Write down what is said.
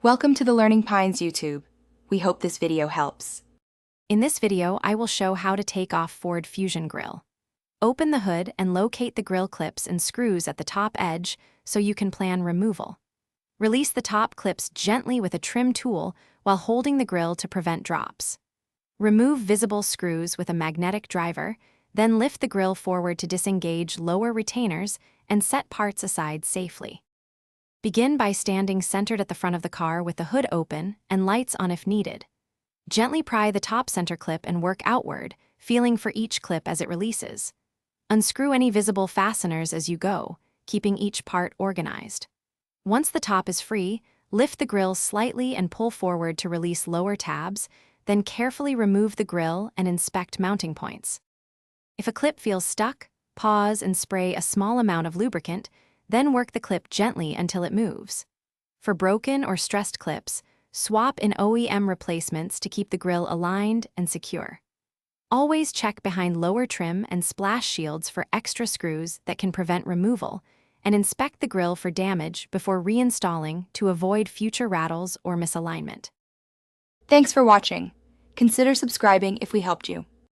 Welcome to the Learning Pines YouTube. We hope this video helps. In this video, I will show how to take off Ford Fusion grill. Open the hood and locate the grill clips and screws at the top edge so you can plan removal. Release the top clips gently with a trim tool while holding the grill to prevent drops. Remove visible screws with a magnetic driver, then lift the grill forward to disengage lower retainers and set parts aside safely. Begin by standing centered at the front of the car with the hood open and lights on if needed. Gently pry the top center clip and work outward, feeling for each clip as it releases. Unscrew any visible fasteners as you go, keeping each part organized. Once the top is free, lift the grill slightly and pull forward to release lower tabs, then carefully remove the grill and inspect mounting points. If a clip feels stuck, pause and spray a small amount of lubricant, then work the clip gently until it moves. For broken or stressed clips, swap in OEM replacements to keep the grill aligned and secure. Always check behind lower trim and splash shields for extra screws that can prevent removal, and inspect the grill for damage before reinstalling to avoid future rattles or misalignment. Thanks for watching. Consider subscribing if we helped you.